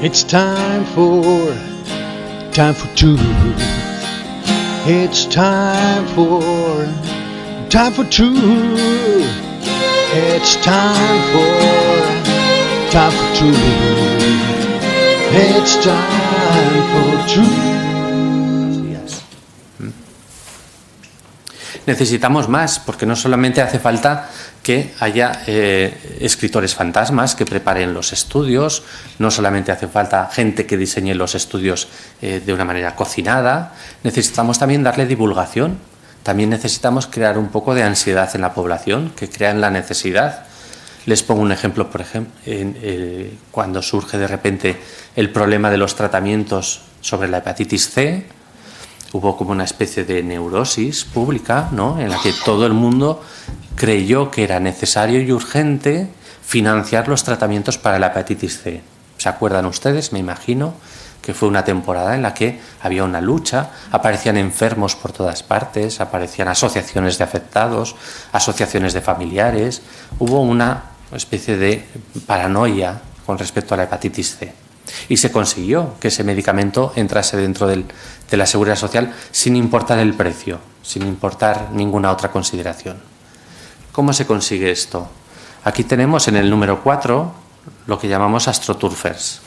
It's time for truth. It's time for truth. It's time for truth. It's time for truth. Días. Necesitamos más, porque no solamente hace falta que haya escritores fantasmas que preparen los estudios, no solamente hace falta gente que diseñe los estudios de una manera cocinada, necesitamos también darle divulgación, también necesitamos crear un poco de ansiedad en la población, que crean la necesidad. Les pongo un ejemplo, por ejemplo, cuando surge de repente el problema de los tratamientos sobre la hepatitis C, hubo como una especie de neurosis pública, ¿no?, en la que todo el mundo creyó que era necesario y urgente financiar los tratamientos para la hepatitis C. ¿Se acuerdan ustedes? Me imagino que fue una temporada en la que había una lucha, aparecían enfermos por todas partes, aparecían asociaciones de afectados, asociaciones de familiares, hubo una especie de paranoia con respecto a la hepatitis C. Y se consiguió que ese medicamento entrase dentro de la Seguridad Social sin importar el precio, sin importar ninguna otra consideración. ¿Cómo se consigue esto? Aquí tenemos en el número 4 lo que llamamos AstroTurfers.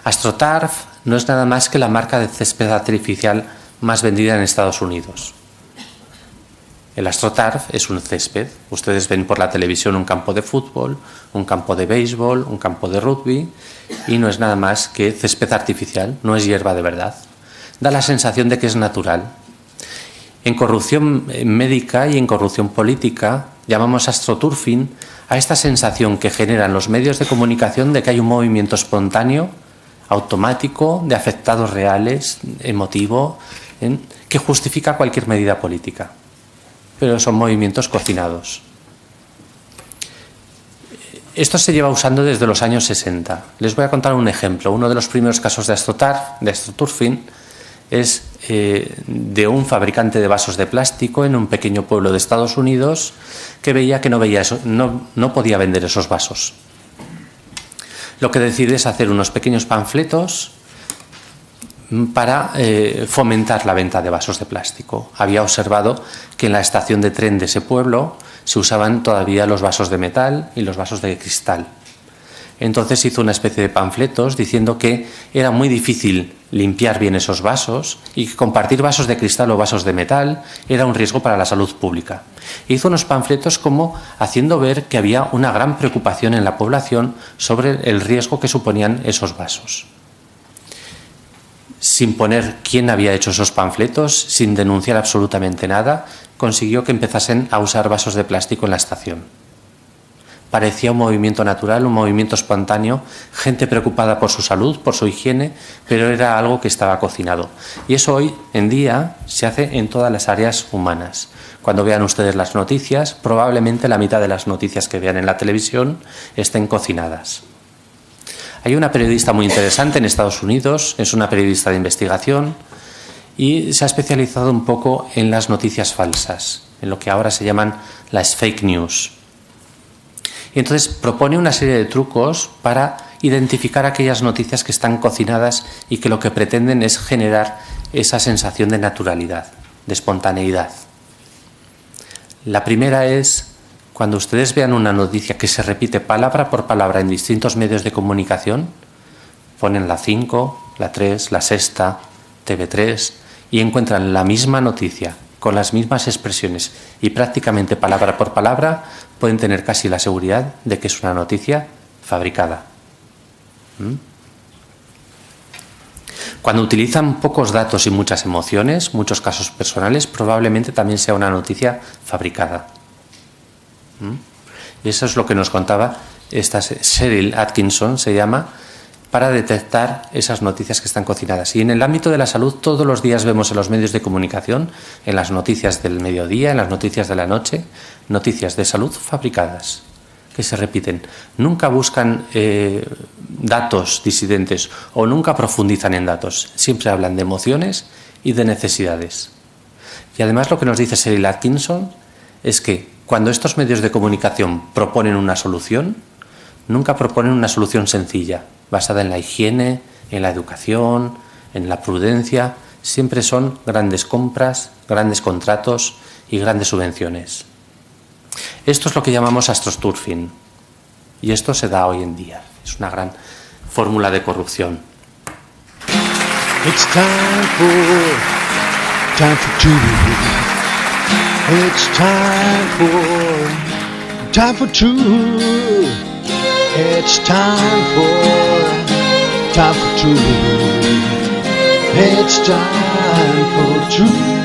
AstroTurf no es nada más que la marca de césped artificial más vendida en Estados Unidos. El AstroTurf es un césped. Ustedes ven por la televisión un campo de fútbol, un campo de béisbol, un campo de rugby, y no es nada más que césped artificial, no es hierba de verdad. Da la sensación de que es natural. En corrupción médica y en corrupción política llamamos astroturfing a esta sensación que generan los medios de comunicación de que hay un movimiento espontáneo, automático, de afectados reales, emotivo, que justifica cualquier medida política. Pero son movimientos cocinados. Esto se lleva usando desde los años 60. Les voy a contar un ejemplo. Uno de los primeros casos de astroturfing es de un fabricante de vasos de plástico en un pequeño pueblo de Estados Unidos que veía que no podía vender esos vasos. Lo que decide es hacer unos pequeños panfletos para fomentar la venta de vasos de plástico. Había observado que en la estación de tren de ese pueblo se usaban todavía los vasos de metal y los vasos de cristal. Entonces hizo una especie de panfletos diciendo que era muy difícil limpiar bien esos vasos y que compartir vasos de cristal o vasos de metal era un riesgo para la salud pública. Hizo unos panfletos como haciendo ver que había una gran preocupación en la población sobre el riesgo que suponían esos vasos. Sin poner quién había hecho esos panfletos, sin denunciar absolutamente nada, consiguió que empezasen a usar vasos de plástico en la estación. Parecía un movimiento natural, un movimiento espontáneo, gente preocupada por su salud, por su higiene, pero era algo que estaba cocinado. Y eso hoy en día se hace en todas las áreas humanas. Cuando vean ustedes las noticias, probablemente la mitad de las noticias que vean en la televisión estén cocinadas. Hay una periodista muy interesante en Estados Unidos, es una periodista de investigación y se ha especializado un poco en las noticias falsas, en lo que ahora se llaman las fake news. Y entonces propone una serie de trucos para identificar aquellas noticias que están cocinadas y que lo que pretenden es generar esa sensación de naturalidad, de espontaneidad. La primera es cuando ustedes vean una noticia que se repite palabra por palabra en distintos medios de comunicación, ponen la 5, la 3, la Sexta, TV3 y encuentran la misma noticia con las mismas expresiones y prácticamente palabra por palabra, pueden tener casi la seguridad de que es una noticia fabricada. Cuando utilizan pocos datos y muchas emociones, muchos casos personales, probablemente también sea una noticia fabricada. Y eso es lo que nos contaba esta Cheryl Atkinson, se llama, para detectar esas noticias que están cocinadas. Y en el ámbito de la salud, todos los días vemos en los medios de comunicación, en las noticias del mediodía, en las noticias de la noche, noticias de salud fabricadas, que se repiten. Nunca buscan datos disidentes o nunca profundizan en datos. Siempre hablan de emociones y de necesidades. Y además lo que nos dice Cheryl Atkinson es que cuando estos medios de comunicación proponen una solución, nunca proponen una solución sencilla, basada en la higiene, en la educación, en la prudencia, siempre son grandes compras, grandes contratos y grandes subvenciones. Esto es lo que llamamos astroturfing, y esto se da hoy en día. Es una gran fórmula de corrupción. It's time for two. It's time for two. It's time for two. It's time for two.